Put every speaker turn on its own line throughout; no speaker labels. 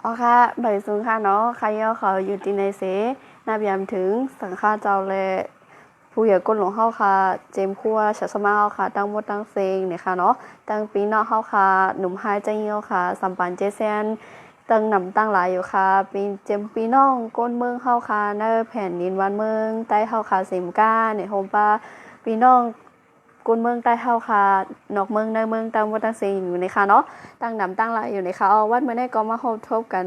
อ๋อค่ะใบสูงค่ะเนาะใครย่อเขาอยู่ที่ในเสนับยามถึงสังฆาเจ้าและผู้ใหญ่ก้นหลวงเฮาค่ะเจมคั่วชัสมาเฮาค่ะตั้งหมดตั้งเซงเนี่ยค่ะเนาะตั้งปีนอกเฮาค่ะหนุ่มหายใจเหี่ยวค่ะสัมปันเจแซนตั้งนำตั้งหลายอยู่ค่ะปีเจมปีน้องก้นเมืองเฮาค่ะในแผ่นดินวันเมืองใต้เฮาค่ะสิมก้าเนี่ยโฮมปาปีน้องก้นเมืองใต้เฮาค่ะนอกเมืองในเมืองตั้งหมดตั้งเซงอยู่ในค่ะเนาะตั้งนำตั้งหลายอยู่ในค่ะวัดเมื่อได้ก็มาพบทบกัน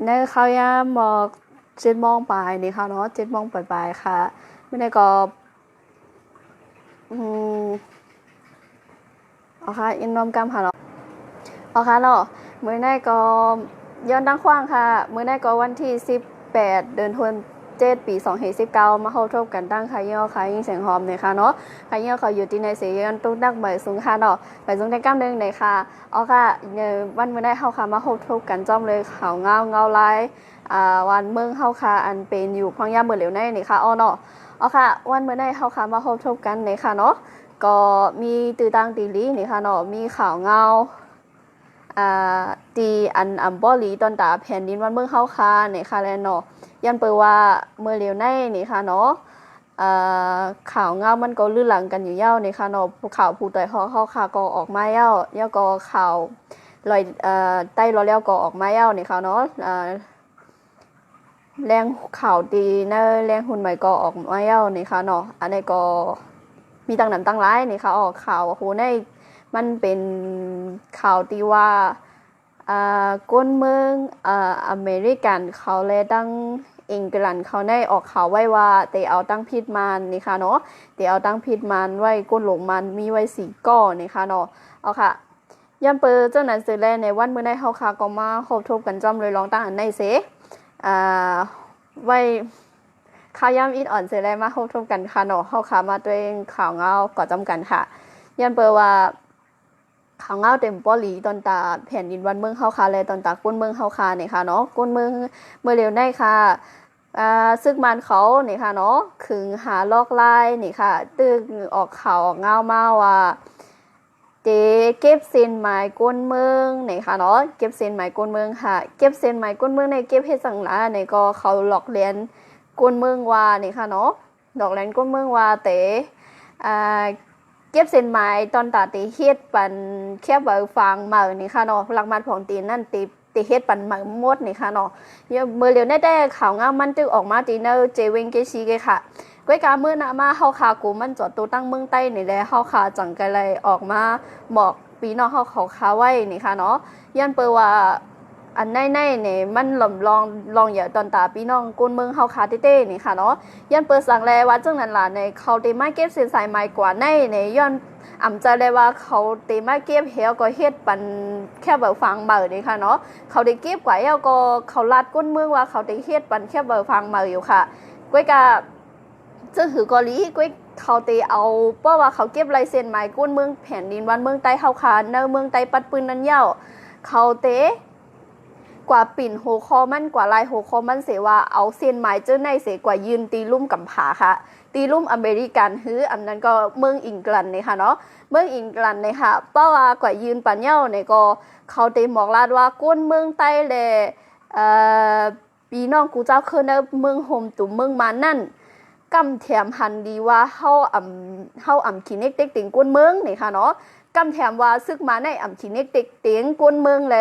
ในข้าวยามบอก7 โมงปลายนี่ค่ะเนาะ7 โมงปลายๆค่ะไม่ได้ก็เอาค่ะอินนอมกรรมค่ะเนาะเอาค่ะเนาะมื้อนี้ก็ย้อนดังขว้างค่ะมื้อนี้ก็วันที่18เดือนธันวาคม7ปี2019มาเข้าทบกันตั้งค่ะย่อค่ะยิ่งเสียงหอมเนี่ยค่ะเนาะค่ะย่อเขาอยู่ที่ในเสียงตุ๊กดักใบสูงค่ะเนาะใบสูงได้กล้ามนึงเลยค่ะเอาค่ะวันมื้อนี้เฮาค่ะมาเข้าทบกันจ้อมเลยข่าวเงาลายวันเมืองเฮาค่ะอันเป็นอยู่พังยามเบิ่เหลียวในนี่ค่ะอ้อเนาะเอาค่ะวันมื้อนี้เฮาค่ะมาเข้าทบกันนี่ค่ะเนาะก็มีตื้อตังตีลีนี่ค่ะเนาะมีข่าวเงาตีอันบ่หลีตอนตาแผ่นดินวันเมืองเฮาค่ะนี่ค่ะแลเนาะยันเปิว่าเมื่อเร็วในนี่ค่ะเนาะข่าวเงามันก็ลื่นหลังกันอยู่เย้านี่ค่ะเนาะข่าวผู้ต่อยเฮาค่ะก็ออกมาเย้าก็ข่าวลอยใต้รอแล้วก็ออกมาเย้านี่ค่ะเนาะแรงข่าวดีเนแรงหุ่นใหม่ก็ออกมาเย้านี่ค่ะเนาะอันนี้ก็มีตั้งนำตั้งหลายนี่ค่ะออกข่าวโหในมันเป็นข่าวที่ว่าก้นเมืองอเมริกันเขาเลยตั้งอังกฤษเขาได้ออกข่าวไว้ว่าแต่เอาตั้งพิษมันนี่ค่ะเนาะแต่เอาตั้งพิษมันไว้ก้นหลงมันมีไว้4 ก้อนนี่ค่ะเนาะเอาค่ะยันเปอเจ้านั้นเสร็จแล้วในวันมื้อได้เฮาค่ะก็มาคบทบกันจ้อมเลยลองตั้งอันในเสไว้ข่าวยามอิดอ่อนเสร็จแล้วมาคบทบกันค่ะเนาะเฮาค่ะมาตัวเองข่าวเงาก็จำกันค่ะยันเปอว่าข่าวเงาเต็มป้อหลีตอนตาแผ่นดินวันเมืองเฮาค่ะและตอนตาก้นเมืองเฮาค่ะนี่ค่ะเนาะก้นเมืองเมื่อเร็วได้ค่ะซึกมันเขานี่ค่ะเนาะขึงหาลอกลายนี่ค่ะตึกออกข่าวออกเงามาว่าเก็บเส้นไม้ก้นเมืองนี่ค่ะเนาะเก็บเส้นไม้ก้นเมืองค่ะเก็บเส้นไม้ก้นเมืองในเก็บเฮ็ดสังหลาในก็เขาหลอกเลียนก้นเมืองว่านี่ค่ะเนาะหลอกเลียนก้นเมืองว่าเตเก็บเส้นไม้ตอนตาตีเฮ็ดปันแค่เบอฟังมานี่ค่ะเนาะหลักมัดของตีนั่นตีเฮ็ดปันมาหมดนี่ค่ะเนาะเมื่อเร็วได้ข่าวงามมันตึกออกมาตีเนอเจเวงเกซีเกค่ะก้อยกาเมื่อนะมาเฮาคากูมันจอดตัวตั้งเมืองใต้นี่แหละเฮาคาจังไกเลยออกมาบอกปีน้องเฮาเขาคาไว้นี่ค่ะเนาะยันเปว่าอันในนี่มันลองอย่าตอนตาพี่น้องกุนเมืองเฮาคาเต้ๆนี่ค่ะเนาะยันเปิดสั่งแลว่าจังนั้นล่ะในเขาเตมาเก็บเส้นสายไม้กว่าในย้อนอำใจเลยว่าเขาเตมาเก็บเหี่ยวก็เฮ็ดปันแค่เบาฟังเบานี่ค่ะเนาะเขาได้เก็บกว่าแล้วก็เขาลาดก้นเมืองว่าเขาได้เฮ็ดปันแค่เบาฟังเบาอยู่ค่ะก้อยกะซึ่งหือกอลีก้อยเขาเตเอาเพราะว่าเขาเก็บลายเส้นไม้ก้นเมืองแผ่นดินวันเมืองใต้เฮาคาในเมืองใต้ปัดปืนนั้นเย้าเขาเตกว่าปิ่นโหคอมันกว่าลายโหคอมันเสว่าเอาเส้นไม้เจ้าในเสกว่ายืนตีลุ่มกำผาค่ะตีลุ่มอเมริกันฮืออันนั้นก็เมืองอังกฤษนี่ค่ะเนาะเมืองอังกฤษนี่ค่ะเพราะว่ากว่ายืนปันเย้านี่ก็เขาเตบอกลาดว่าก้นเมืองใต้แลปีน้องกูเจ้าคือในเมืองโฮมตุ่มเมืองมานั่นกำแถมหันดีว่าเฮาอำขี้เน็กเต็กติงก้นเมืองนี่ค่ะเนาะกำแถมว่าซึกมาในอำขี้เน็กเต็กติงก้นเมืองแล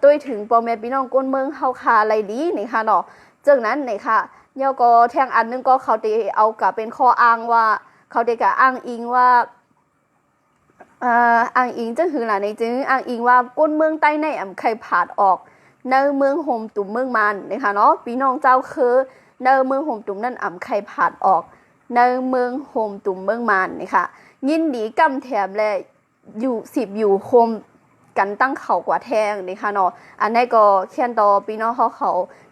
ตัวถึงพ่อแม่พี่น้องก้นเมืองเฮาคาไรดีนี่ค่ะเนาะจังนั้นนี่ค่ะเยาก็แทงอันนึงก็เขาติเอากะเป็นข้ออ้างว่าเขาได้กะอ้างอิงว่าอ้างอิงจังหือล่ะในจึงอ้างอิงว่าก้นเมืองใต้ในอำไข่ผาดออกในเมืองโฮมตุ่มเมืองมันนี่ค่ะเนาะพี่น้องเจ้าคือในเมืองโฮมตุ่มนั่นอำไข่ผาดออกในเมืองโฮมตุ่มเมืองมันนี่ค่ะยินดีกำแถมและอยู่10อยู่โฮมกันตั้งเขากว่าแทงนี่ค่ะเนาะอันนี้ก็เขียนต่อพี่น้องเขา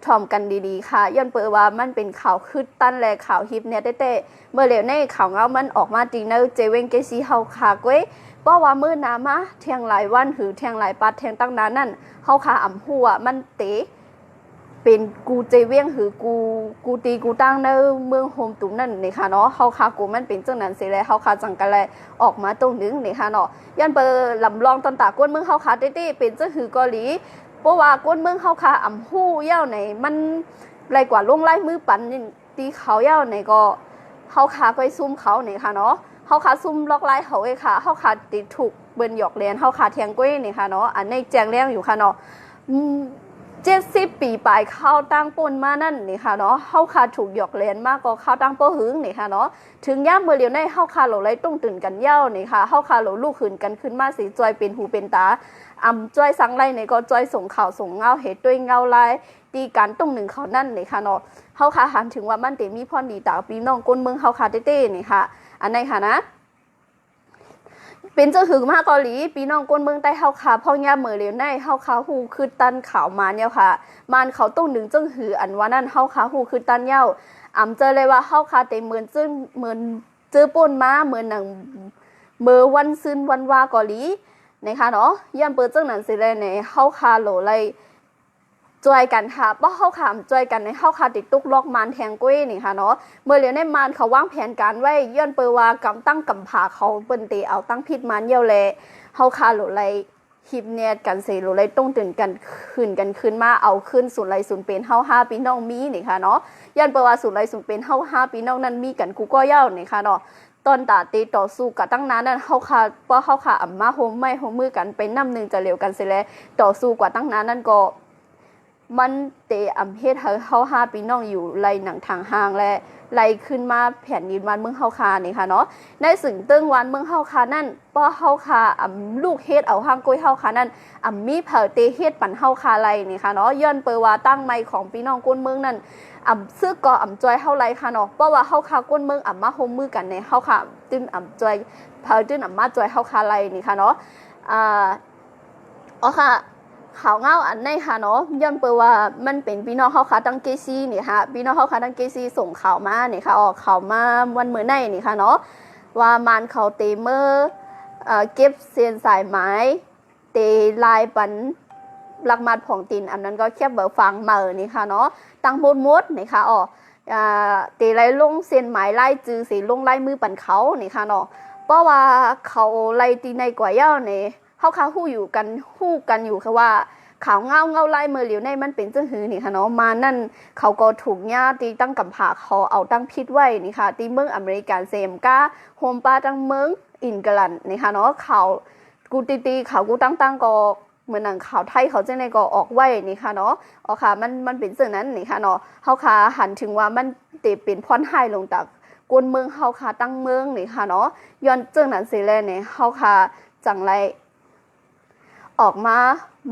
ถ่อมกันดีๆค่ะย้อนเปิดว่ามันเป็นข่าวคืดตั้นและข่าวฮิปเนี่ยเต้ๆเมื่อเร็วในข่าวเงามันออกมาจริงเนอะเจเวงเกซีเฮาคาก้วยเพราะว่ามื้อนามาเที่ยงหลายวันหรือเที่ยงหลายปัดเที่ยงตั้งนานนั่นเฮาคาอำหัวมันเตะเป็นกูเจเวียงหรือกูตีกูตั้งในเมืองโฮมตุ่มนั่นนี่ค่ะเนาะเฮาคากูมันเป็นจังนั้นสิแล้วเฮาคาจังกันเลยออกมาตรงนึงนี่ค่ะเนาะยันเปอลำลองตอนตาก้นเมืองเฮาคาเต้ๆเป็นจังหือเกาหลี เพราะว่าก้นเมืองเฮาค่ะอำฮู้เย้าไหนมันไรกว่าลงไล่มือปันตีเขาเย้าไหนก็เฮาค่ะก็ซุ่มเขาไหนค่ะเนาะเฮาค่ะซุ่มล็อกไล่เขาเอ้ค่ะเฮาค่ะติดถูกเบิ่นหยอกเลียนเฮาค่ะเทียงก้อยนี่ค่ะเนาะอันในแจงแรงอยู่ค่ะเนาะ70 ปีปลายเข้าตั้งป่นมานั่นนี่ค่ะเนาะเฮาค่ะถูกหยอกเลียนมากก็เข้าตั้งโป้หึงนี่ค่ะเนาะถึงย่ามเมื่อเลียวในเฮาค่ะโหลไล่ต้องตื่นกันเย้านี่ค่ะเฮาค่ะโหลลูกขืนกันขึ้นมาสิจอยเป็นหูเป็นตาจ้อยสังไลในก็จ้อยส่งข่าวส่งเงาเหตุด้วยเงาลายตีกันตรงหนึ่งเขานั่นนี่ค่ะเนาะเฮาค่ะหันถึงว่ามันเตมีพ่อดีตาปีน้องก้นเมืองเฮาค่ะเต้ๆนี่ค่ะอันไหนค่ะนะเป็นเจ้าหึงมาเกาหลีปีน้องก้นเมืองใต้เฮาค่ะพ่อย่าเมื่อเลียวในเฮาค่ะฮู้คือตันข่าวมาเนี่ยค่ะมันเขาต้องหนึ่งจังหืออันว่านั่นเฮาค่ะฮู้คือตันเย้าเจอเลยว่าเฮาค่ะเต็มเหมือนจึงเหมือนเจอป่นมาเหมือนหนังเมื่อวันซึนวันวาเกาหลีนะคะเนาะย่ำเปิดจังนั้นสิเลยในเฮาคาโหลไลจอยกันค่ะเพราะเฮาคามจอยกันในเฮาคาติดตุกล็อกมันแทงกุ้ยนี่ค่ะเนาะเมื่อเหลียวในมันเขาวางแผนการไว้ย้อนเปิดว่ากำตั้งกำผาเขาเปิ้นตีเอาตั้งพิษมันเยี่ยวแลเฮาคาโหลไลฮิปเนียกันสิโหลไลต้องตื่นกันขึ้นมาเอาขึ้นศูนย์ไลศูนย์เป็นเฮา5พี่น้องมีนี่ค่ะเนาะย้อนเปิดว่าศูนย์ไลศูนย์เป็นเฮา5พี่น้องนั้นมีกันกูก็เย้านี่ค่ะเนาะตอนตาตีต่อสู้กับตั้งนานนั่นเฮาค่ะเพราะเฮาค่ะมาโฮมไม่โฮมมือกันไปนำนึงจะเร็วกันสิแลต่อสู้กว่าตั้งนานนั่นก็มันเตเฮ็ดให้เฮา5พี่น้องอยู่ไล่หนังทางห่างและไล่ขึ้นมาแผ่นดินวันเมืองเฮาคานี่ค่ะเนาะในสึงตึงวันเมืองเฮาคานั่นเพราะเฮาคาลูกเฮ็ดเอาห้างก้อยเฮาคานั่นมีเผาเตเฮ็ดปันเฮาคาไล่นี่ค่ะเนาะย้อนเปว่าตั้งไม้ของพี่น้องก้นเมืองนั่นซื้อก็จอยเฮาไล่ค่ะเนาะเพราะว่าเฮาคาก้นเมืองมาโฮมมือกันในเฮาคาตึ้นจอยเผาตึ้นมาจอยเฮาคาไล่นี่ค่ะเนาะอ๋อค่ะข่าวเงาอันในค่ะเนาะย้อนเปว่ามันเป็นพี่น้องเฮาค่ะตั้งเกซี่นี่ค่ะพี่น้องเฮาค่ะตั้งเกซี่ส่งข่าวมานี่ค่ะออกข่าวมาวันมื้อในนี่ค่ะเนาะว่ามันเขาเตเมอร์เก็บเส้นสายไม้เตลายปันลักมัดของตินอันนั้นก็แค่เบอร์ฟังเมื่อนี่ค่ะเนาะตั้งมดนี่ค่ะเตไล่ลงเส้นหมายไล่จือสิลงไล่มือปันเขานี่ค่ะเนาะเพราะว่าเขาไล่ตีในกว่าเย้านี่เฮาค่ะฮู้กันอยู่ค่ะว่าข่าวเงาไล่เมื่อเหลียวในมันเป็นจังหือนี่ค่ะเนาะมานั่นเขาก็ถูกญาติตั้งกำผาเขาเอาตั้งพิษไว้นี่ค่ะที่เมืองอเมริกันเซมกาโฮมปาตั้งเมืองอินกลันนี่ค่ะเนาะเขากูตีเขากูตั้งก็เหมือนหนังข่าวไทยเขาจังได๋ก็ออกไว้นี่ค่ะเนาะอ๋อค่ะมันเป็นจังนั้นนี่ค่ะเนาะเฮาค่ะหันถึงว่ามันเตเป็นพรหายลงจากกวนเมืองเฮาค่ะตั้งเมืองนี่ค่ะเนาะย้อนจังนั้นสิแลนี่เฮาค่ะจังไรออกมา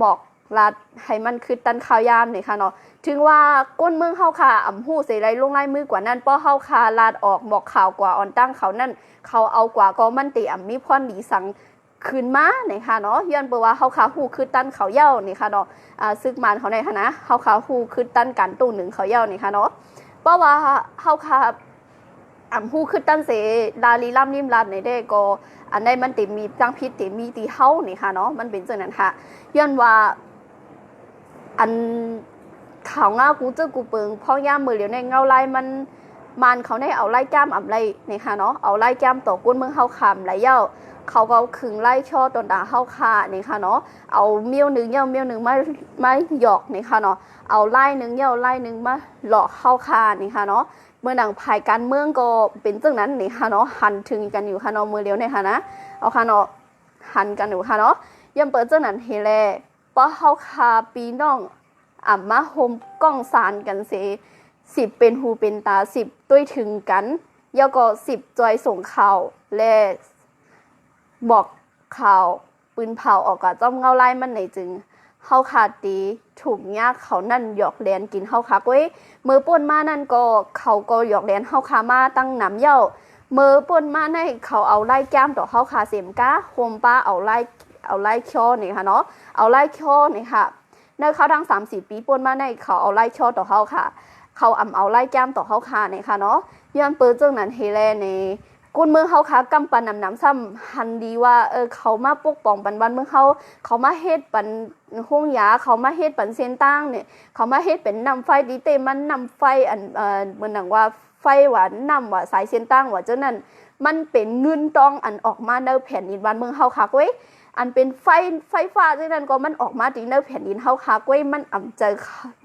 บอกรัดให้มันคือตันข่าวยามนี่ค่ะเนาะถึงว่าก้นเมืองเฮาค่ะฮู้สิไรลงลายมือกว่านั้นเพราะเฮาค่ะลาดออกบอกข่าวกว่าออนตั้งเขานั่นเขาเอากว่าก็มันติมีพรดีสังคืนมานี่ค่ะเนาะย้อนเปว่าเฮาค่ะฮู้คือตันเขาเย้านี่ค่ะเนาะซึกมันเขาในค่ะนะเฮาค่ะฮู้คือตันกันตู้หนึ่งเขาเย้านี่ค่ะเนาะเพราะว่าเฮาค่ะฮู้คือตันเสลาลีล่ำริมลาดในได้ก็อันใดมันติมีจังพิษติมีตีเฮานี่ค่ะเนาะมันเป็นจังนั้นค่ะย้อนว่าอันข่าวเงากูเจอกูเปิงพ่อย่ามมือเหลียวในเงาไล่มันเขาได้เอาไล่จ้ามไรนี่ค่ะเนาะเอาไล่จ้ามต่อกุ้นเมืองเฮาคำไรเย้าเขาก็ขึงไล่ช่อตนตาเฮาคานี่ค่ะเนาะเอาเมี้ยวหนึ่งเย้าเมี้ยวหนึ่งมาหยอกนี่ค่ะเนาะเอาไล่หนึ่งเย้าไล่หนึ่งมาหลอกเฮาคานี่ค่ะเนาะเมื่อหนังภายการเมืองก็เป็นจังนั้นนี่ค่ะเนาะหันถึงกันอยู่ค่ะเนาะมือเหลียวนี่ค่ะนะเอาค่ะเนาะหันกันอยู่ค่ะเนาะย่ำเปิดจังนั้นเฮแลเพราะเฮาคาปีน้องมาโฮมกล้องสารกันเส10เป็นหูเป็นตา10ด้วยถึงกันแล้วก็10จอยส่งข่าวและบอกข่าวปืนเผาออกกับจ้อมเงาไล่มันไหนจึงเฮาขาดตีถูกยากเขานั่นหยอกแลนกินเฮาคักเว้ยมือป่นมานั่นก็เขาก็หยอกแลนเฮาคามาตั้งน้ำเย้ามือป่นมาในเขาเอาไล่แก้มต่อเฮาคาเสมก้าโฮมป้าเอาไล่ค้อนี่ค่ะเนาะเอาไล่ค้อนี่ค่ะในเขาทั้ง3-4ปีป่นมาในเขาเอาไล่ค้อต่อเฮาค่ะเขาเอาไล่แก้มต่อเฮาคานี่ค่ะเนาะย้อนเปิดจังนั้นเฮแลในกุนเมืองเฮาค่ะกำปันน้ำซ้ำหันดีว่าเขามาปกป้องปันวันเมืองเขามาเฮ็ดปันห้องยาเขามาเฮ็ดปันเส้นตั้งเนี่ยเขามาเฮ็ดเป็นนำไฟดีเตมันนำไฟอันเหมือนหนังว่าไฟหวานนำว่าสายเส้นตั้งว่าเจ้านั้นมันเป็นเงินตองอันออกมาในแผ่นดินวันเมืองเฮาค่ะเว้ย อันเป็นไฟฟ้าที่นั่นก็มันออกมาที่เนื้อแผ่นดินเฮาค่ะก้วยมันเจอ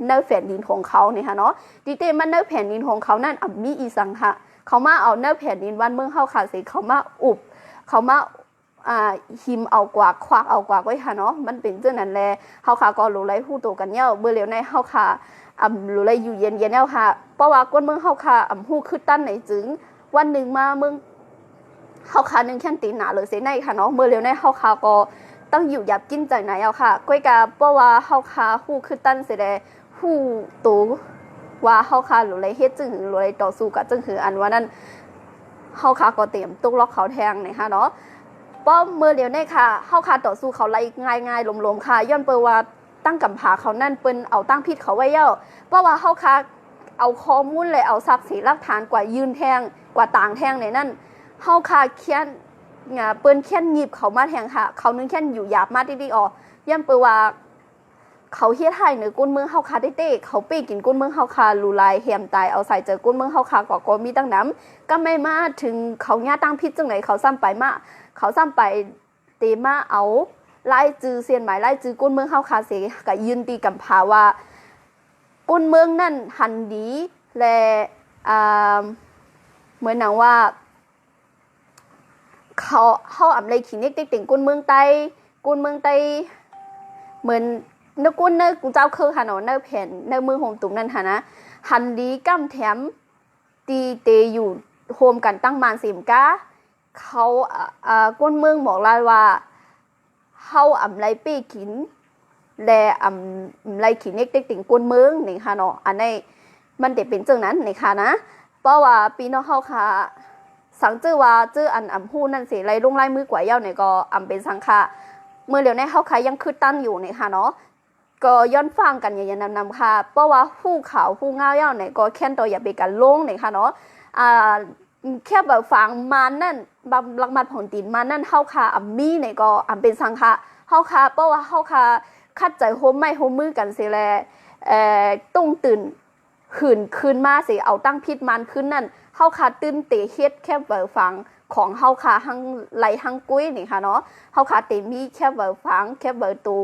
เนื้อแผ่นดินของเขานี่ค่ะเนาะดิเตมันเนื้อแผ่นดินของเขานั่นมีอีสังค่ะเขามาเอาเนื้อแผ่นดินวันเมืองเฮาค่ะสิเขามาอุบเขามาหิมเอากว่าควักเอากว่าไว้ค่ะเนาะมันเป็นจังนั้นแลเฮาค่ะก็รู้ไรฮู้โตกันเย้าเมื่อเหลียวในเฮาค่ะรู้ไรอยู่เย็นๆแล้วค่ะเพราะว่าก้นเมืองเฮาค่ะฮู้คือตั้นไหนจึงวันนึงมาเมืองเฮาค่ะนึงแค่นตีหนาเลยเสในค่ะเนาะเมื่อเหลียวในเฮาค่ะก็ต้องอยู่หยับกินใจไหนเอาค่ะก้อยกาเพราะว่าเฮาค่ะฮู้คือตั้นเสดฮู้โตว่าเฮาค่ะรู้ไรเฮ็ดจึงรู้ไรต่อสู้กับจึงคืออันว่านั้นเฮาค่ะก็เตรียมตุกล็อกเขาแทงนะคะเนาะป้อมเมื่อเดียวนี่ค่ะเฮาค่ะต่อสู้เขาไล่ง่ายๆลมๆค่ะย้อนเปว่าตั้งกำผาเขานั่นเปิ้นเอาตั้งพิษเขาไว้เย้าเพราะว่าเฮาค่ะเอาข้อมูลเลยเอาทรัพย์สินหลักฐานกว่ายืนแทงกว่าต่างแทงในนั่นเฮาค่ะเขียนเปิ้นเขียนหยิบเขามาแทงค่ะเขานึงแค่นอยู่หยาบมาดีๆอ๋อย้อนเปว่าเขาเฮ็ดให้เหนือก้นเมืองเฮาค่ะเต้ๆเขาเป้กินก้นเมืองเฮาค่ะลูลายแหมตายเอาใส่เจอก้นเมืองเฮาค่ะก็มีตั้งน้ำก็ไม่มาถึงเขาญาตั้งพิษจังไหนเขาซ้ำไปมาเขาซ้ำไปเตมาเอาไล่จือเซียนหมายไล่จือก้นเมืองเฮาค่ะเสก็ยืนตีกำพาว่าก้นเมืองนั่นหันดีและเหมือนหนังว่าเขาอำเลยขี้เน็กติ่งก้นเมืองไตเหมือนเนื้อก้นเนื้อกูเจ้าคือค่ะเนาะเนื้อแผ่นเนื้อมือโฮมตุ่มนั่นค่ะนะหันดีกั้มแถมตีเตอยู่โฮมกันตั้งมานสิมก้าเขาก้นเมืองบอกลายว่าเฮาไรเป้กินแลไรขี้เน็กติ่งก้นเมืองนี่ค่ะเนาะอันนี้มันจะเป็นจังนั้นนี่ค่ะนะเพราะว่าปีน้องเฮาค่ะสังจื้อว่าจื้ออันฮู้นั่นสิไรลงไล่มือกว่าเย้าเนี่ยก็เป็นสังค่ะเมื่อเดี๋ยวนี้เฮาค่ะยังคือตั้งอยู่นี่ค่ะเนาะก็ย้อนฟังกันอย่างนำค่ะเพราะว่าฮู้ข่าวฮู้ง่าวเย้าเนี่ยก็แค่นตัวอย่าไปกันลงนี่ค่ะเนาะแค่แบบฟังมานั่นบำลักมัดผลตีนมานั่นเฮาค่ะมีเนี่ยก็เป็นสังค่ะเฮาค่ะเพราะว่าเฮาค่ะคัดใจโฮมไม่โฮมมือกันสิแลตุ้งตื่นหื่นคืนมาสิเอาตั้งพิษมันขึ้นนั่นเฮาค่ะตื่นเตะเฮ็ดแค่เบอฟังของเฮาค่ะหังไหลหังกุ้ยนี่ค่ะเนาะเฮาค่ะเตมีแค่เบอฟังแค่เบอตู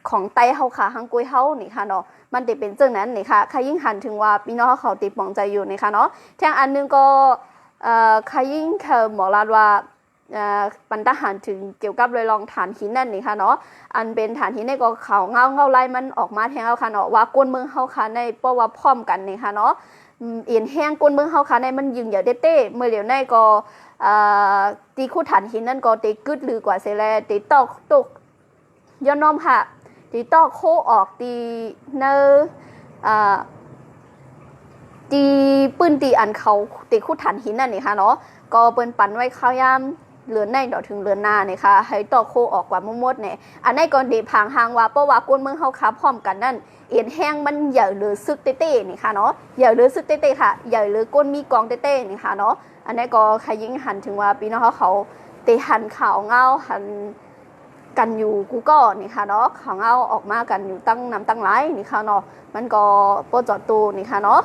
ของไตเฮาค่ะหังกุ้ยเฮานี่ค่ะเนาะมันจะเป็นจังนั้นนี่ค่ะใครยิ่งหันถึงว่าพี่น้องเขาติดปองใจอยู่นี่ค่ะเนาะแทงอันนึงก็ใครยิ่งหมอลาดว่าปันทหารถึงเกี่ยวกับเลยลองฐานหินนั่นนี่ค่ะเนาะอันเป็นฐานหินในก็เขาเงาไล่มันออกมาแทงเอาค่ะเนาะว่าก้นเมืองเฮาค่ะในเพราะว่าพร้อมกันนี่ค่ะเนาะเอ็นแห้งก้นเมืองเฮาค่ะในมันยิงอย่าเต้ๆเมื่อเดี๋ยวในก็ตีคู่ฐานหินนั่นก็ตีกึดหรือกว่าเสแลตีตกย้อนน้อมค่ะตีตอกโคออกตีเนตีปืนตีอันเขาตีคู่ฐานหินนั่นนี่ค่ะเนาะก็เปิ้นปันไว้ข้าวยามเลือนในดอกถึงเลือนหน้านี่ค่ะให้ตอกโคออกกว่ามดเนี่ยอันนี้ก็ดีพังหางว่าเพราะว่าก้นเมืองเฮาค่ะพร้อมกันนั่นเอ็นแห้งมันใหญ่หรือซึกเต้ๆนี่ค่ะเนาะใหญ่หรือซึกเต้ๆค่ะใหญ่หรือก้นมีกองเต้ๆนี่ค่ะเนาะอันนี้ก็ใครยิ่งหันถึงว่าพี่น้องเขาเตหันข่าวเงาหันกันอยู่กูก็นี่ค่ะเนาะเขาเงาออกมากันอยู่ตั้งน้ำตั้งหลายนี่ค่ะเนาะมันก็โปรจอดตูนี่ค่ะเนาะ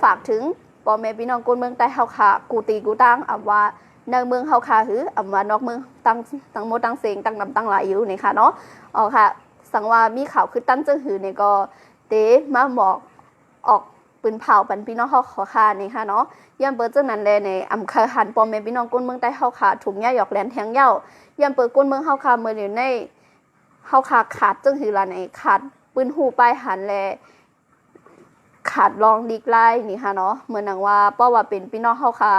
ฝากถึงพ่อแม่พี่น้องคนเมืองใต้เฮาค่ะกูตีกูตั้งว่าในเมืองเฮาค่ะหือว่านอกเมืองตั้งหมดตั้งเสียงตั้งน้ำตั้งหลายอยู่นี่ค่ะเนาะอ๋อค่ะสังว่ามีข่าวคือตั้งจังหือนี่ก็เตมาบอกออกปืนเผาปันพี่น้องเฮาขอค่ะนี่ค่ะเนาะย่ำเปิดจังนั้นแลในเคยหันพ่อแม่พี่น้องคนเมืองใต้เฮาค่ะถุงยาหยอกแหลนแทงเหย้าย่ำเปิดก้นเมืองเฮาค่ะเมื่อเดี๋ยวในเฮาค่ะขาดจังหือละในขาดปืนหูปลายหันแลขาดลองดีกไล่นี่ค่ะเนาะเหมือนหนังว่าเพราะว่าเป็นพี่น้องเฮาค่ะ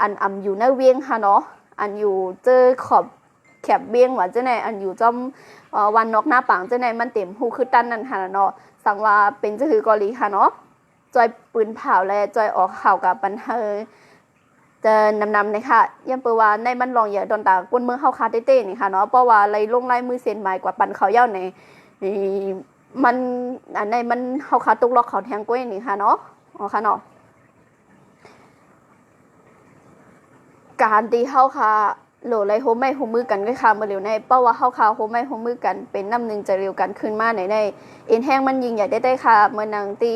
อันอยู่ในเวียงค่ะเนาะอันอยู่เจอขอบแคบเวียงว่าจังไหนอันอยู่จอมวันนอกหน้าปังจังไหนมันเต็มหูคือตันนั่นค่ะเนาะสังว่าเป็นจังหือกอลีค่ะเนาะจอยปืนเผาและจอยออกข่าวกับปันเฮจะนำนะคะยังเปว่าในมันลองอย่าโดนตาก้นเมืองเฮาคาเต้ๆนี่ค่ะเนาะเพราะว่าไรลงไล่มือเส้นหมายกว่าปันเขาเย้าในมันอันในมันเฮาคาตุกล็อกเขาแทงก้วยนี่ค่ะเนาะอ๋อค่ะเนาะการตีเฮาคาโหลไรโฮไม่โฮมือกันก็ค่ะมาเร็วในเพราะว่าเฮาคาโฮไม่โฮมือกันเป็นน้ำหนึ่งจะเร็วกันขึ้นมาในเอ็นแห้งมันยิงใหญ่ได้ค่ะเมื่อนางตี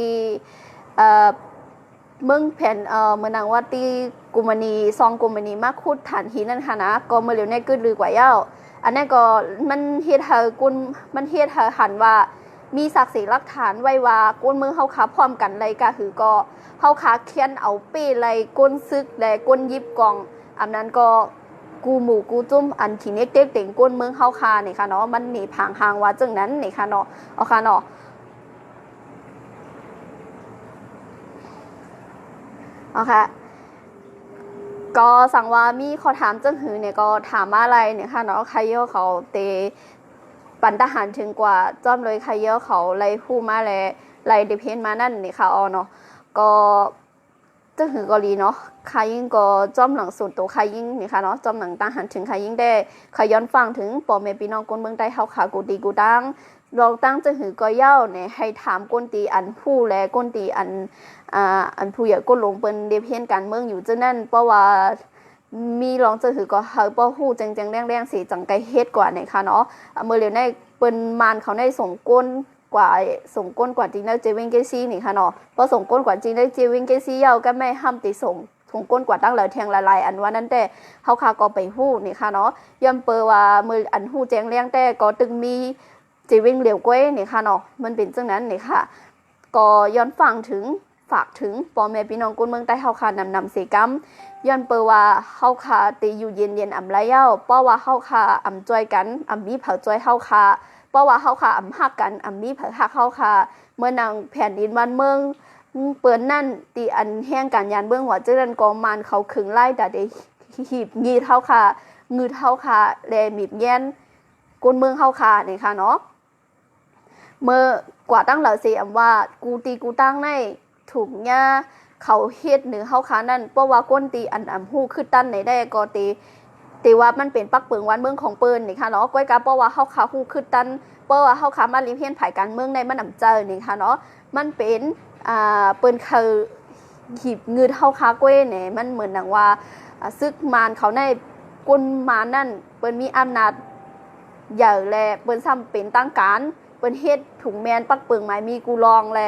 เมืองแผ่นเมื่อนางว่าตีกุมณีซองกุมณีมาคุดฐานหินนั่นค่ะนะก็มาเร็วในกึดลือกว่าเย้า อันนั้นก็มันเฮ็ดให้กุนมันเฮ็ดให้หันว่ามีศักดิ์ศรีหลักฐานไว้ว่ากุนเมืองเฮาขาพร้อมกันเลยก็คือก็เฮาขาเขียนเอาเป้เลยกุนซึกและกุนยิบกองอันนั้นก็กูหมู่กูจุ้มอันที่เน็กเด็กเต็งกุนเมืองเฮาขานี่ค่ะเนาะมันนี่ผางหางว่าจังนั้นนี่ค่ะเนาะเอาค่ะเนาะเอาค่ะก็สั่งว่ามีขอถามจังหือเนี่ยก็ถามอะไรเนี่ยค่ะเนาะใครเยอะเขาเตปันทหารถึงกว่าจ้อมเลยใครเยอะเขาไล่ผู้มาแลไล่ดิเพนมานั่นนี่ค่ะอ๋อเนาะก็จังหือก็ลีเนาะใครยิ่งก็จ้อมหลังส่วนตัวใครยิ่งนี่ค่ะเนาะจ้อมหลังทหารถึงใครยิ่งได้ใครย้อนฟังถึงป่อแม่พี่น้องคนเมืองใต้เฮาขากูดีกูดังลองตั้งจังหือก็เย้าเนี่ยให้ถามก้นตีอันผู้และก้นตีอันผู้ใหญ่ก้นหลงเปิ้นเดเพนการเมืองอยู่จังนั้นเพราะว่ามีลองจะถือก็เฮาบ่ฮู้จังๆแรงๆสิจังไกเฮ็ดกว่านี่ค่ะเนาะเมื่อเร็วในเปิ้นมานเขาได้ส่งก้นกว่าจริงแล้วเจวิงเกซี่นี่ค่ะเนาะพอส่งก้นกว่าจริงได้เจวิงเกซี่ยาวก็ไม่ห้ามติส่งก้นกว่าตั้งแล้วแทงละลายอันว่านั้นแต่เฮาค่ะก็ไปฮู้นี่ค่ะเนาะย่ำเปอว่ามืออันฮู้แจ้งแรงแต่ก็ตึงมีเจวิงเหลียวก้วยนี่ค่ะเนาะมันเป็นจังนั้นนี่ค่ะก็ย้อนฟังถึงฝากถึงพ่อแม่พี่น้องคนเมืองใต้เฮาค่ะนำเสกรรมย้อนเปอว่าเฮาค่ะตีอยู่เย็นๆอำไรเย้าเพราะว่าเฮาค่ะอำจอยกันอำมีเผาจอยเฮาค่ะเพราะว่าเฮาค่ะอำฮักกันอำมีเผาฮักเฮาค่ะเมื่อนางแผ่นดินบ้านเมืองเปิ้นนั่นตีอันแห่งการยานเบื้องหัวจังนั้นก็มันเขาขึงไล่ดาได้หีบงีเฮาค่ะงืดเฮาค่ะแลมีบแย่นคนเมืองเฮาค่ะนี่ค่ะเนาะเมื่อกว่าตั้งเหล่าสิอำว่ากูตีกูตั้งในถูกญ่าเขาเฮ็ดหรือเฮาค้านั่นเพราะว่าก้นตีอันฮู้คือตั้นไหนได้ก็ตีว่ามันเป็นปักเปิงวันเมืองของเปิ้นนี่ค่ะเนาะก้อยกะเพราะว่าเฮาค้าฮู้คือตั้นเพราะว่าเฮาค้ามาลิเพียนภายการเมืองในมันเจอนี่ค่ะเนาะมันเป็นเปิ้นคือหีบเงินเฮาค้าก้อยเนี่ยมันเหมือนดังว่าซึกมารเขาในก้นมานั่นเปิ้นมีอำนาจใหญ่แลเปิ้นซ้ำเป็นตั้งการเปิ้นเฮ็ดถุงแมนปักเปิงหมายมีกูลองแล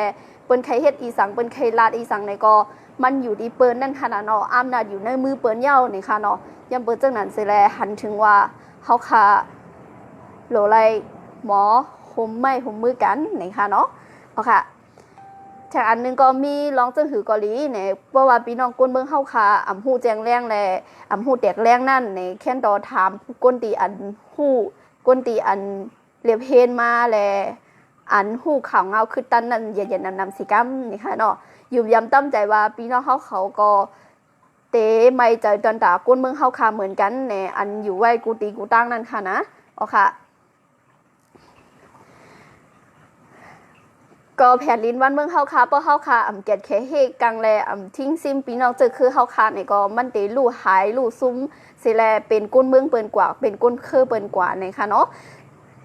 เปิ้นใครเฮ็ดอีสังเปิ้นใครลาดอีสังในก็มันอยู่ดีเปิ้นนั่นค่ะเนาะอำนาจอยู่ในมือเปิ้นเย้านี่ค่ะเนาะยามเปิ้นจังนั้นสิแลหันถึงว่าเฮาค่ะโหลไลหมอห่มไม้ห่มมือกันนี่ค่ะเนาะเอาค่ะจากอันนึงก็มีร้องจังหือเกาหลีเนี่ยเพราะว่าพี่น้องก้นเบิ่งเฮาค่ะอำฮู้แจ้งแรงแลอำฮู้แตกแรงนั่นในแค่นดอถามก้นตีอันฮู้ก้นตีอันเรียบเฮนมาแลอันฮู้ข่าวเงาคือตันนั่นอย่าๆนำสิกรรมนี่ค่ะเนาะอยู่ย้ำตั้งใจว่าพี่น้องเขาก็เตไม่ใจจนตาก้นเมืองเฮาค่ะเหมือนกันแหน่อันอยู่ไว้กูตีกูตั้งนั่นค่ะนะอ๋อค่ะก็แผ่นลิ้นวันเมืองเฮาค่ะเพราะเฮาค่ะเกียดแค่เฮกังแลทิ้งซิมพี่น้องเจอคือเฮาค่ะนี่ก็มันเตลู่หายลู่ซุ้มสิแลเป็นก้นเมืองเปิ้นกว่าเป็นก้นคือเปิ้นกว่านี่ค่ะเนาะ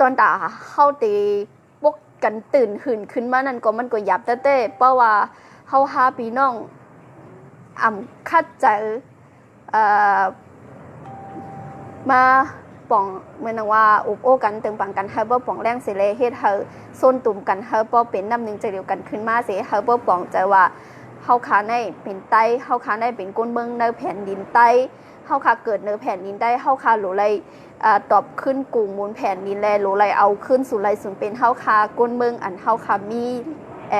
ตอนตาเฮาเตปกกันตื่นหื่นขึ้นมานั่นก็มันก็หยับแต่เพราะว่าเฮาหาพี่น้องคัดใจมาป่องเหมือนว่าอุบโอกันตึงปังกันเฮาบ่ป่องแรงสิเลยเฮ็ดเฮาส้นตุ่มกันเฮาบ่เป็นน้ำนึงใจเดียวกันขึ้นมาสิเฮาบ่ป่องใจว่าเฮาขาในเป็นไตเฮาขาในเป็นก้นเมืองในแผ่นดินไตเฮาขาเกิดในแผ่นดินได้เฮาขาหลูไลตอบขึ้นกลุ่มมูลแผ่นดินแลหลูไลเอาขึ้นสู่ไลสุนเป็นเฮาขาก้นเมืองอันเฮาขามี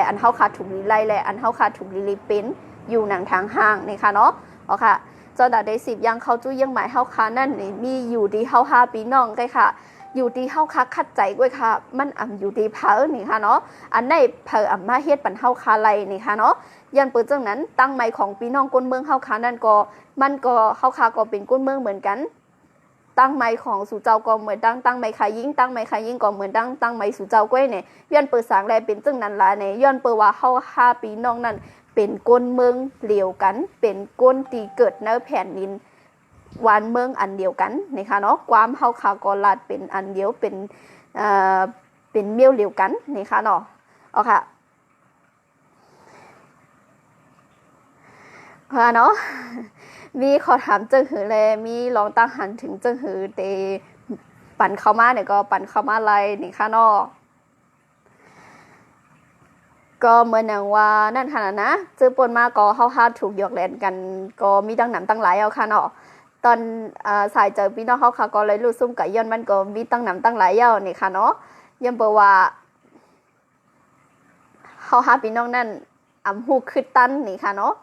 อันเฮาขาถูกลีไลแลอันเฮาขาถูกลีเป็นอยู่หนังทางห้างนี่ค่ะเนาะอ๋อค่ะเจ้าดาได้10ยังเขาจู้ยังหมายเฮาคานั่นนี่มีอยู่ดีเฮาหาพี่น้องได้ค่ะอยู่ดีเฮาคาคัดใจด้วยค่ะมันอยู่ดีเผอนี่ค่ะเนาะอันในเผอมาเฮ็ดปันเฮาคาไลนี่ค่ะเนาะยันเปิดจังนั้นตั้งไม้ของพี่น้องคนเมืองเฮาคานั่นก็มันก็เฮาคาก็เป็นคนเมืองเหมือนกันตั้งไม้ของสู่เจ้าก็เหมือนตั้งไม้ขายยิ่งตั้งไม้ขายยิ่งก็เหมือนตั้งไม้สู่เจ้าก้อยเนี่ยย้อนเปิดสางแลเป็นจังนั้นล่ะเนี่ยย้อนเปิดว่าเฮาหาพี่น้องนั่นเป็นก้นเมืองเดียวกันเป็นก้นตีเกิดในแผ่นดินวานเมืองอันเดียวกันนะคะเนาะความเฮาคากอลาดเป็นอันเดียวเป็นเมี่ยวเดียวกันนะคะเนาะเอาค่ะเนาะมีขอถามจังหือแลมีลองตั้งหันถึงจังหือเตปั่นเข้ามาเนี่ยก็ปั่นเข้ามาไล่นะคะเนาะก็เหมือนอย่างว่านั่นค่ะนะเจอปนมาก็เฮาถูกหยอกเล่นกันก็มีตั้งหนำตั้งหลายเอาค่ะเนาะ ตอนสายเจอพี่น้องเขาค่ะก็เลยรู้ซุ่มกับย้อนมันก็มีตั้งนำตั้งหลายเย้านี่ค่ะเนาะย้อนเปว่าเขาหาพี่น้องนั่นฮู้คือตันนี่ค่ะเนาะ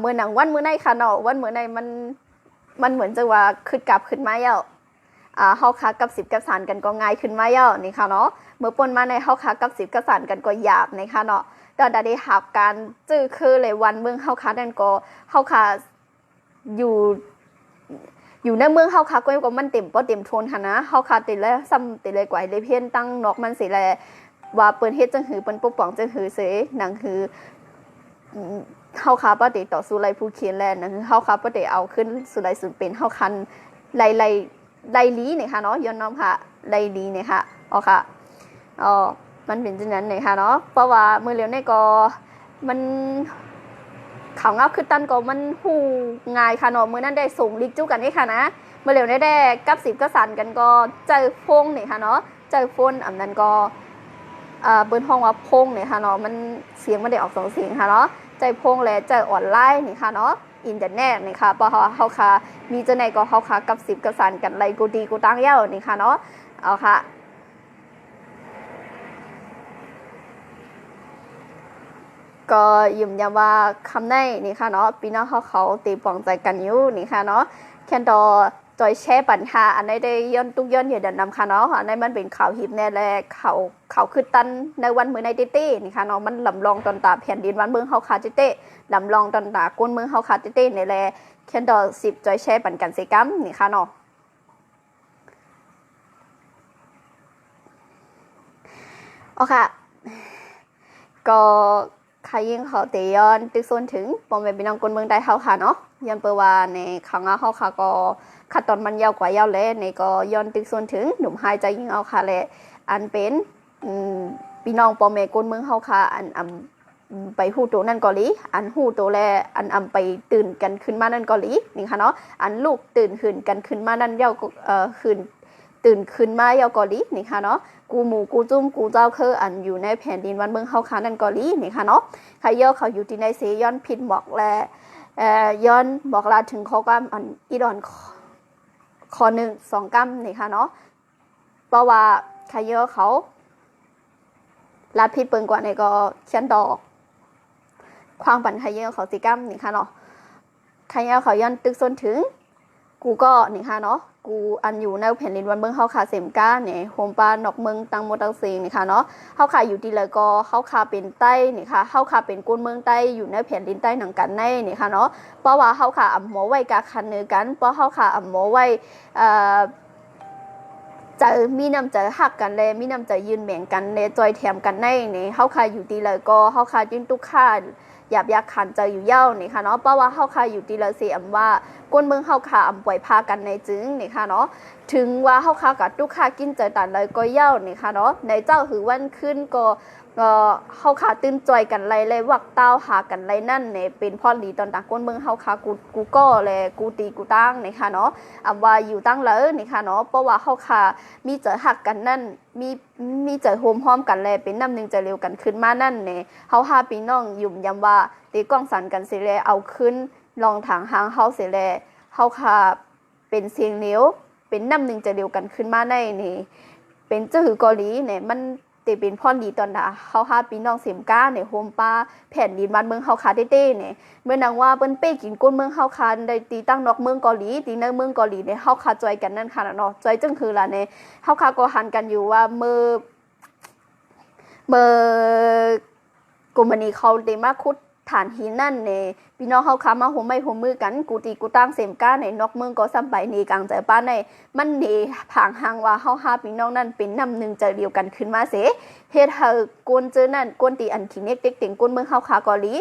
มื้อหนังวันมื้อในค่ะเนาะวันมื้อในมันเหมือนจะว่าคืดกลับขึ้นมาเย้าเฮาค้ากับ10กับสานกันก็ง่ายขึ้นมาเย้านี่ค่ะเนาะเมื่อปนมาในเฮาค้ากับ10กับสานกันก็หยาบนี่ค่ะเนาะตอนได้หับการจื้อคือเลยวันเมืองเฮาค้านั่นก็เฮาค้าอยู่ในเมืองเฮาค้าก็มันเต็มบ่เต็มทนหั่นนะเฮาค้าติแล้วซ้ำติเลยกว่าเลยเพี้ยนตั้งนอกมันสิแลว่าเปิ้นเฮ็ดจังหือเปิ้นปกป้องจังหือเสหนังคือเฮาค้าบ่ได้ต่อสู้ไล่ผู้เขียนแลนั่นคือเฮาค้าบ่ได้เอาขึ้นสู่ไล่สุดเป็นเฮาคันไล่ลีนี่ค่ะเนาะย้อนน้อมค่ะไล่ลีนี่ค่ะอ๋อค่ะมันเป็นจังนั้นนี่ค่ะเนาะเพราะว่ามื้อเร็วนี่ก็มันข่าวเงาคือตันก็มันฮู้ง่ายค่ะเนาะมื้อนั้นได้ส่งลิกจู้กันนี่ค่ะนะมื้อเร็วนี่ได้กับ10กับสันกันก็เจอพงนี่ค่ะเนาะเจอฝนอันนั้นก็เบิ้นห้องว่าพงนี่ค่ะเนาะมันเสียงมันได้ออก2เสียงค่ะเนาะใจพงและใจออนไลน์นี่ค่ะเนาะอินเทอร์เน็ตนี่ค่ะเพราะเฮาค่ะมีจังได๋ก็เฮาค่ะกับ10กับสันกันไล่กูดีกูตังเย้านี่ค่ะเนาะเอาค่ะก็ยืมยาว่าคำในนี่ค่ะเนาะพี่น้องเขาตีปองใจกันอยู่นี่ค่ะเนาะแค่ดอจอยแชร์ปัญหาอันนี้ได้ย้อนตุกย้อนอย่าดันนำค่ะเนาะอันนี้มันเป็นข่าวหิบแน่แลเขาคือตันในวันมื้อในเต้นี่ค่ะเนาะมันลำลองตอนตาแผ่นดินวันเมืองเฮาคาเต้ลำลองตอนตาก้นเมืองเฮาคาเต้นี่แลแค่ดอ10จอยแชร์ปันกันสิกรรมนี่ค่ะเนาะโอเคก็ใครยิ่งเขาเตยอนตึกส่วนถึงปอมเป็นพี่น้องคนเมืองใดเฮาค่ะเนาะยันเปว่าในขังเฮาค่ะก็ขัดตอนมันยาวกว่ายาวเลยในก็ย้อนตึกส่วนถึงหนุ่มหายใจยิ่งเอาค่ะแหละอันเป็นพี่น้องปอมแม่คนเมืองเฮาค่ะอันไปฮู้ตัวนั่นก็ลีอันฮู้ตัวแลอันไปตื่นกันขึ้นมานั่นก็ลีนี่ค่ะเนาะอันลูกตื่นขึ้นกันขึ้นมานั่นยาวขึ้นตื่นขึ้นมายาวก็ลีนี่ค่ะเนาะกูหมูกูจุ้มกูเจ้าคืออันอยู่ในแผ่นดินวันเมืองเฮาค่ะนั่นก็ลีนี่ค่ะเนาะใครเยอะเขาอยู่ที่ในเสย้อนผิดบอกแลย้อนบอกลาถึงข้อกรรมอันอีดอนข้อ1 2กรรมนี่ค่ะเนาะเพราะว่าใครเยอะเขาลาผิดเปิงกว่าในก็เขียนดอกความปันใครเยอะเขาสิกรรมนี่ค่ะเนาะใครเยอะเขาย้อนตึกส่วนถึงกูก็นี่ค่ะเนาะกูอันอยู่ในแผ่นดินวันเมืองเฮาค่ะเสมก้าเนี่ยโฮมปานอกเมืองตังโมตังซีนี่ค่ะเนาะเฮาค่ะอยู่ที่เลยก็เฮาค่ะเป็นใต้นี่ค่ะเฮาค่ะเป็นก้นเมืองใต้อยู่ในแผ่นดินใต้หนังกันในนี่ค่ะเนาะเพราะว่าเฮาค่ะอำหมอไว้กะคันเนือกันเพราะเฮาค่ะอำหมอไว้จะมีน้ำใจฮักกันเลยมีน้ำใจยืนแบ่งกันเลยจอยแถมกันในนี่เฮาค่ะอยู่ที่เลยก็เฮาค่ะจึงทุกค่าหยาบยักขันใจอยู่เย้านี่ค่ะเนาะเพราะว่าเฮาค่ะอยู่ที่เลยสิอำว่าก้นเมืองเฮาค่ะอำป่วยพากันในจึงนี่ค่ะเนาะถึงว่าเฮาค่ะกับทุกค่ากินใจตันเลยก็เย้านี่ค่ะเนาะในเจ้าหือวันขึ้นก็เฮาค่ะตื่นจอยกันเลยวักเต้าหากันเลยนั่นเนี่ยเป็นพ่อหลีตอนต่างก้นเมืองเฮาค่ะกูก็เลยกูตีกูตั้งนี่ค่ะเนาะอำว่าอยู่ตั้งเลยนี่ค่ะเนาะเพราะว่าเฮาค่ะมีใจฮักกันนั่นมีใจโฮมพร้อมกันเลยเป็นน้ำหนึ่งใจเร็วกันขึ้นมานั่นเนี่ยเฮาหาพี่น้องยุ่มยำว่าตีกล้องสันกันสิแลเอาขึ้นลองถางหางเฮาสิแลเฮาค่ะเป็นเสียงเหนียวเป็นน้ำหนึ่งใจเร็วกันขึ้นมาในนี่เป็นเจ้าหือเกาหลีเนี่ยมันตีเป็นพ่อหลีตอนน่ะเฮาหาพี่น้องเสมก้าเนี่ยโฮมป้าแผ่นดินบ้านเมืองเฮาค่ะเต้ๆเนี่ยเมื่อนางว่าเปิ้นเป้กินก้นเมืองเฮาค่ะได้ตีตั้งนอกเมืองเกาหลีตีในเมืองเกาหลีเนี่ยเฮาค่ะจอยกันนั่นค่ะเนาะจอยจังคือล่ะเนี่ยเฮาค่ะก็หันกันอยู่ว่าเมื่อกลุ่มนี้เขาได้มาขุดฐานหินนั่นเนี่ยพี่น้องเฮาค่ะมาโฮมไม่โฮมมือกันกูตีกูตั้งเสมก้าในนอกเมืองก็ซ้ำไปนี่กลางใจป้าในมันนี่ผางหางว่าเฮาหาพี่น้องนั่นเป็นน้ำหนึ่งใจเดียวกันขึ้นมาเสเฮ็ดให้กวนเจอนั่นกวนตีอันขี้เน็กเต็กเต็งกวนเมืองเฮาค่ะเกาหลี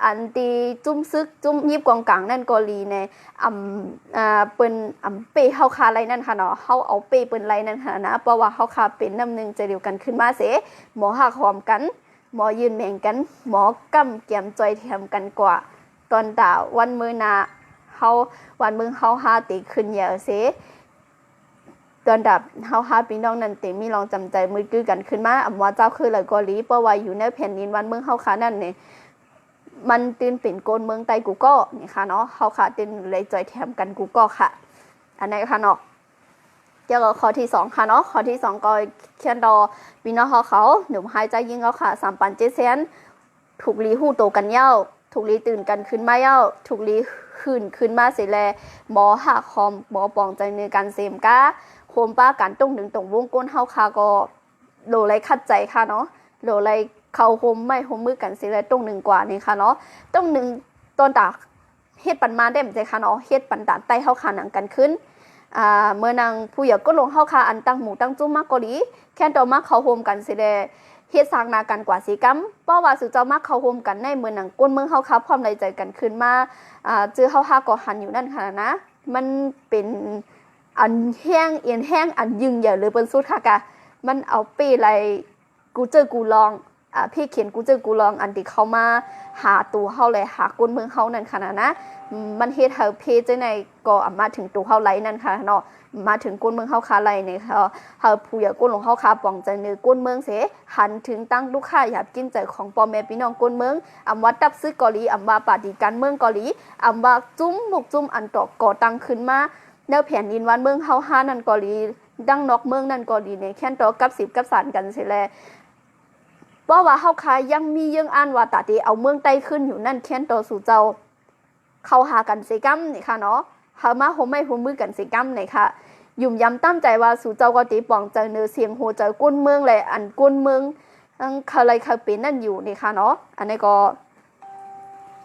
อันตีจุ้มซึกจุ้มยิบกองกลางนั่นเกาหลีในเปิ้นเป้เฮาค่ะไรนั่นค่ะเนาะเฮาเอาเป้เปิ้นไรนั่นค่ะนะเพราะว่าเฮาค่ะเป็นน้ำหนึ่งใจเดียวกันขึ้นมาเสหมอหักหอมกันหมอยืนแม่งกันหมอกำแก้มจอยแถมกันกว่าตอนตาวันมื้อนาเฮาวันมื้อเฮาหาติขึ้นยาวเสตอนดับเฮาหาพี่น้องนั่นติมีลองจำใจมือกือกันขึ้นมาอำว่าเจ้าคือเลยเกาหลีเพราะว่าอยู่ในแผ่นดินวันเมืองเฮาค่ะนั่นนี่มันตื่นเป็นโกนเมืองใต้กูก็นี่ค่ะเนาะเฮาค่ะตื่นเลยจอยแถมกันกูก็ค่ะ อันไหนค่ะเนาะเจ้าก็ข้อที่2ค่ะเนาะข้อที่2ก็เขียนดอพี่น้องเขาหนุ่มหายใจยิงเอาค่ะ3 ปัน 7 แสนถูกลีหู้โตกันเย้าถูกลีตื่นกันขึ้นมาเย้าถูกลีขึ้นมาเสร็จแล้วหมอหักคอมหมอปองใจในการเสมก้าโคมป้ากันตรง1ตรงวงก้นเฮาค่ะก็โดไรคัดใจค่ะเนาะโดไรเข้าโฮมไม่โฮมมือกันเสร็จแล้วตรง1กว่านี่ค่ะเนาะตรง1ต้นตาเฮ็ดปันมาได้มั้ยค่ะเนาะเฮ็ดปันตาใต้เฮาค่ะหนังกันขึ้นเมื่อนางผู้ใหญ่ก็ลงเฮาค่ะอันตั้งหมู่ตั้งจุ้มมากกว่าลีแค่ต่อมาเข้าโฮมกันเสร็จแล้วเฮ็ดสร้างนากันกว่าสิกรรมเพราะว่าสุเจ้ามาเข้าโฮมกันในเมื่อนังก้นเมืองเฮาค่ะพร้อมในใจกันขึ้นมาจื้อเฮาค่ะก็หันอยู่นั่นค่ะนะมันเป็นอันแห้งเอียนแห้งอันยึงใหญ่เลยเปิ้นสุดค่ะกะมันเอาเป้ไรกูเจอกูลองพี่เขียนกูเจอกูลองอันที่เขามาหาตัวเฮาเลยหาก้นเมืองเฮานั่นค่ะนะมันเฮ็ดให้เพจในก็มาถึงตัวเฮาไหลนั่นค่ะเนาะมาถึงก้นเมืองเฮาคาไหลนี่ค่ะเฮาผู้ใหญ่ก้นของเฮาคาป่องใจเนื้อก้นเมืองเสหันถึงตั้งลูกค้าอยากกินใจของพ่อแม่พี่น้องก้นเมืองอำว่าตับซื้อเกาหลีอำว่าปฏิการเมืองเกาหลีอำว่าจุ้มหมกจุ้มอันตอกก่อตั้งขึ้นมาแนวแผ่นดินวันเมืองเฮาหานั่นเกาหลีดังนอกเมืองนั่นเกาหลีเนี่ยแค่นตอกับ10กับสานกันสิแลเพราะว่าเฮาคายังมียังอ่านว่าตาติเอาเมืองใต้ขึ้นอยู่นั่นแค่นตอสู่เจ้าเข้าหากันสิกรรมนี่ค่ะเนาะเฮามาโฮมไม่โฮมมือกันสิกรรมนี่ค่ะยุ่มยำตั้มใจว่าสู่เจ้าก็ติป่องเจอเนื้อเสียงโหเจอก้นเมืองเลยอันก้นเมืองเขาอะไรเขาเป็นนั่นอยู่นี่ค่ะเนาะอันนี้ก็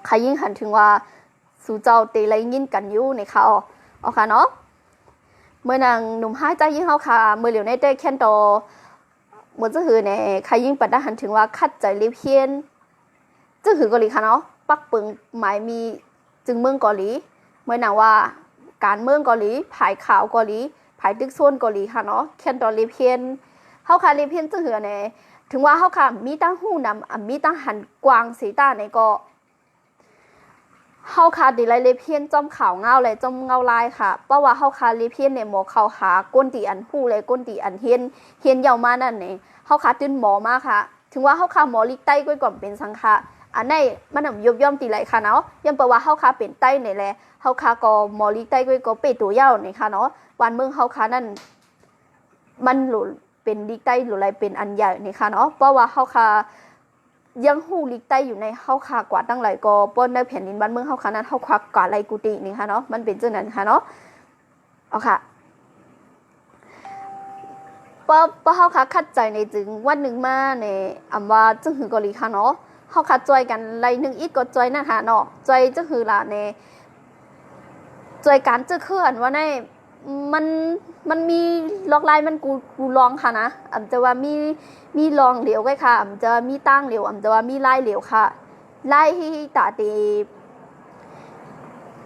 ใครยิ่งหันถึงว่าสู่เจ้าตีไรยินกันอยู่นี่ค่ะอ๋อค่ะเนาะเมื่อนางหนุ่มหายใจยิ่งเขาค่ะเมื่อเหลียวในเต้แค่นโตหมดจะหือเนี่ยใครยิ่งปัดได้หันถึงว่าคัดใจรีเพียนจะหือเกาหลีค่ะเนาะปักปึงหมายมีจึงเมืองเกาหลีเมื่อนางว่าการเมืองเกาหลีผายขาวเกาหลีผายตึกโซนเกาหลีค่ะเนาะแค่นโตรีเพียนเฮาค่ะรีเพียนจะหือเนี่ยถึงว่าเฮาค่ะมีตั้งหู้นำมีตั้งหันกวางสีตาในก็เฮาคาดีไลเลเพียนจอมขาวเงาเลยจอมเงาลายค่ะเพราะว่าเฮาคาเลเพียนเนี่ยหมอเขาหาก้นตีอันผู้เลยก้นตีอันเฮียนยาวมานั่นนี่เฮาคาตื่นหมอมาค่ะถึงว่าเฮาคาหมอลิกใต้ก้อยก่อนเป็นสังค่ะอันไหนมันนำยบย่อมตีไหลค่ะเนาะยังแปลว่าเฮาคาเป็นใต้นี่แหละเฮาคาก็หมอลิกใต้ก้อยก็เปตัวยาวนี่ค่ะเนาะวันเมืองเฮาคานั่นมันหลุดเป็นลิกใต้หรืออะไรเป็นอันใหญ่นี่ค่ะเนาะเพราะว่าเฮาคายังหูลิกใต้อยู่ในเฮาคากว่าตั้งหลายก็ป้นในแผ่นดินบ้านเมืองเฮาคานั้นเฮาคากว่าไรกุฏินี่ค่ะเนาะมันเป็นจังนั้นค่ะเนาะเอาค่ะป้าเฮาคาคัดใจในจึงวันนึงมาในอำว่าจึงหือเกาหลีค่ะเนาะเฮาคาจอยกันไรนึงอีกก็จอยนั่นค่ะเนาะจอยจึงหือล่ะในจอยการจะเคลื่อนว่าในมันมีลอกลายมันกูลองค่ะนะอำจะว่ามีลองเหลียวไว้ค่ะอำจะมีตั้งเหลียวอำจะว่ามีลายเหลียวค่ะลายที่ตาตี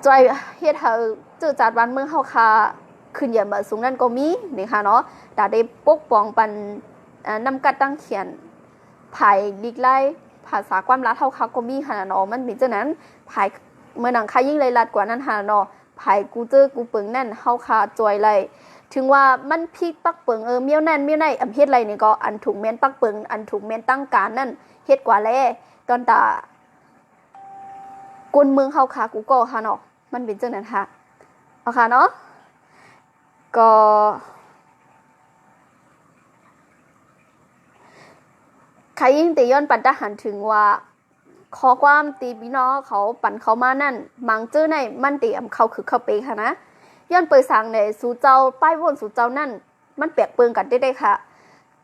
จอยเฮ็ดเฮาจื้อจัดวันเมืองเฮาค่ะขึ้นอย่ามาสูงนั่นก็มีนี่ค่ะเนาะตาได้ปกป้องปันนำกัดตั้งเขียนภายลีกไล่ภาษาความรักเฮาค่ะก็มีค่ะเนาะมันเป็นจังนั้นภายเมื่อหนังค่ะยิ่งเลยลัดกว่านั้นค่ะเนาะภายกูเจอกูเปิงนั่นเฮาค่ะจอยไล่ถึงว่ามันพลิกปักเปิงเมี้ยวนั่นเมี้ยวไหนอำเฮ็ดไรนี่ก็อันถูกแม่นปักเปิงอันถูกแม่นตั้งการนั่นเฮ็ดกว่าแลตอนตากวนเมืองเฮาค่ะกูก็ค่ะเนาะมันเป็นจังนั้นค่ะเอาค่ะเนาะก็ใครยิ่งตีย้อนปันทหารถึงว่าขอความตีพี่น้องเขาปั่นเขามานั่นมังเจอในมันตีอำเขาคือเขาเปค่ะนะย้อนเปิดสั่งในสู่เจ้าป้ายวนสู่เจ้านั่นมันแปลกเปิงกันได้ค่ะ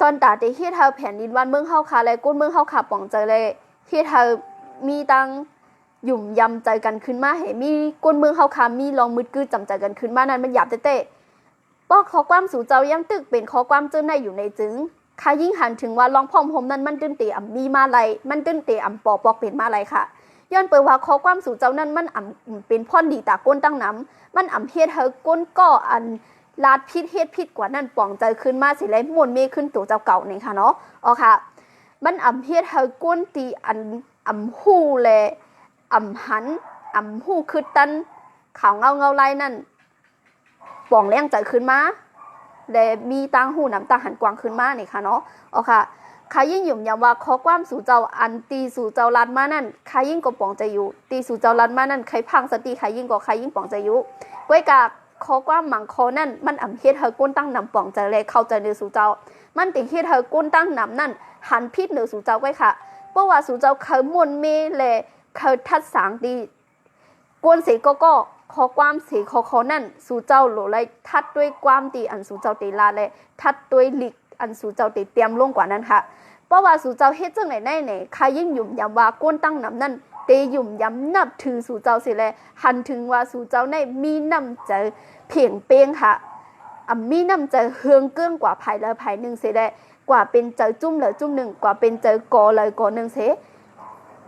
ตอนตาตีที่เธอแผ่นดินวันเมืองเฮาค่ะและก้นเมืองเฮาค่ะป่องใจเลยที่เธอมีตังหยุ่มยำใจกันขึ้นมาเห็นมีก้นเมืองเฮาค่ะมีลองมืดกือจำใจกันขึ้นมานั้นมันหยาบเต้ป้อขอความสู่เจ้ายังตึกเป็นขอความเจ้าในอยู่ในจึงค่ะยิ่งหันถึงว่าลองพร้อมผมนั้นมันตื้นเตะอ่ำมีมาไรมันตื้นเตะอ่ำปอกเป็นมาไรค่ะย้อนเปิดว่าขอความสู่เจ้านั้นมันอ่ำเป็นพ่อนดีตาก้นตั้งน้ำมันอ่ำเฮ็ดเฮาก้นก็อันลาดพิษเฮ็ดพิษกว่านั้นป่องใจขึ้นมาสิไรมวนเมขึ้นตัวเจ้าเก่านี่ค่ะเนาะอ๋อค่ะมันอ่ำเฮ็ดเฮาก้นตีอันอ่ำหู้แลอ่ำหันอ่ำหู้คือตันข่าวเงาไรนั่นป่องแรงใจขึ้นมาและมีตังหูน้ำตาหันกวางขึ้นมานี่ค่ะเนาะอ๋อค่ะใครยิ่งหยุ่มยำว่าขอความสู่เจ้าอันตีสู่เจ้าลัดมานั่นใครยิ่งก็ป่องใจอยู่ตีสู่เจ้าลัดมานั่นใครพังสติใครยิ่งก็ใครยิ่งป่องใจอยู่ก้อยกาก ขอความหมังคอนั่นมันเฮ็ดเฮาก้นตั้งนำป่องใจเลยเข้าใจในสู่เจ้ามันติเฮ็ดเฮาก้นตั้งนำนั่นหันพิษเนือสู่เจ้าไว้ค่ะเพราะว่าสู่เจ้าเคยมวนเมเลยเคยทัดสางดีกวนเสก็ขอความเสขอนั่นสู่เจ้าโหลเลยทัดด้วยความดีอันสู่เจ้าตีลาเลยทัดด้วยหลีกอันสู่เจ้าตีเตรียมลงกว่านั้นค่ะเพราะว่าสู่เจ้าเฮ็ดจังไหนได้เนี่ยใครยิ่งหยุ่มยำว่าก้นตั้งนำนั่นเตยหยุ่มยำนับถือสู่เจ้าสิเลยหันถึงว่าสู่เจ้าในมีน้ำใจเพียงเป้งค่ะมีน้ำใจเฮืองเกื้องกว่าภายละภายหนึ่งเสียได้กว่าเป็นเจอจุ่มเลยจุ่มหนึ่งกว่าเป็นเจอกอเลยกอหนึ่งเสีย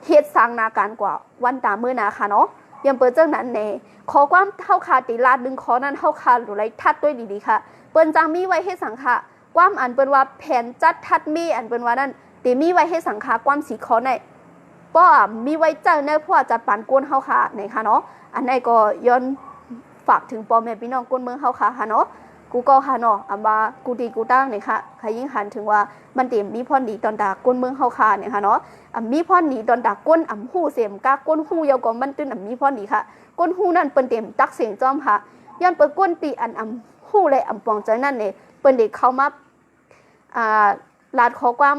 เฮ็ดสร้างนาการกว่าวันตาเมื่อนาค่ะเนาะยังเปิดเจ้านั้นเน่ขอความเท่าคาตีลาดดึงขอนั้นเท่าคาหรือไรทัดด้วยดีๆค่ะเปิ้นจังมีไว้ให้สังค่ะความอันเปิ้นว่าแผนจัดทัดมีอันเปิ้นว่านั่นตีมีไว้ให้สังค่ะความสีขอในป้อมีไว้เจ้าเน่เพราะจะปั่นกวนเฮาค่ะไหนค่ะเนาะอันไหนก็ย้อนฝากถึงพ่อแม่พี่น้องกวนเมืองเฮาค่ะเนาะกูก็ค่ะเนาะว่ากูดีกูตั้งเนี่ยค่ะใครยิ่งหันถึงว่ามันเต็มมีพรดีตอนดากวนเมืองเฮาค่ะเนี่ยค่ะเนาะมีพรดีตอนดากวนหู้เสียมกากวนหู้ยาวก็มันตื้นมีพรดีค่ะกวนหู้นั่นเปิ้นเต็มตักเสียงจอมค่ะย้อนเปิ้นกวนตีอันหู้และปองใจนั่นเนี่ยเปิ้นได้เข้ามาลาดขอความ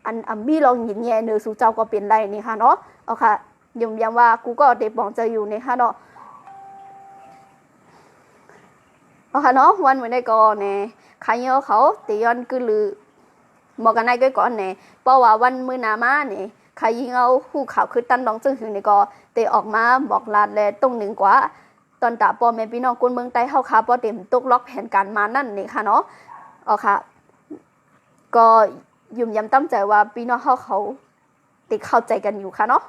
อันมีลองหยินแย่เนื้อสู่เจ้าก็เป็นไรนี่ค่ะเนาะเอาค่ะย่อมย้ำว่ากูก็ได้ปองใจอยู่ในค่ะเนาะเอาค่ะเนาะวันวันได้ก่อนเนี่ยใครเอาเขาตีย้อนคือลือบอกกันได้ก็ก่อนเนี่ยเพราะว่าวันมื้อหน้ามาเนี่ยใครยิงเอาผู้ข่าวคือตันดองจึงถึงนี่ก็เตออกมาบอกลาดแลตรงหนึ่งกว่าตอนตาปอแม่พี่น้องคนเมืองใต้เฮาค่ะบ่เต็มตกล็อกแผนการมานั่นนี่ค่ะเนาะเอาค่ะก็ยุ่มย้ำตั้งใจว่าพี่น้องเขาติดเข้าใจกันอยู่ค่ะเนาะ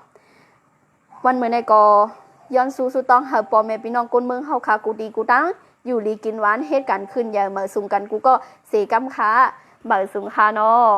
วันมื้อนี้ก็ย้อนสู่ต้องหาปอแม่พี่น้องคนเมืองเฮาค่ะกูดีกูตั้งอยู่ลีกินหวานเหตุการณ์ขึ้นอย่ามาสุ่มกันกูก็เสกำค้าบ่สุงค่ะเนาะ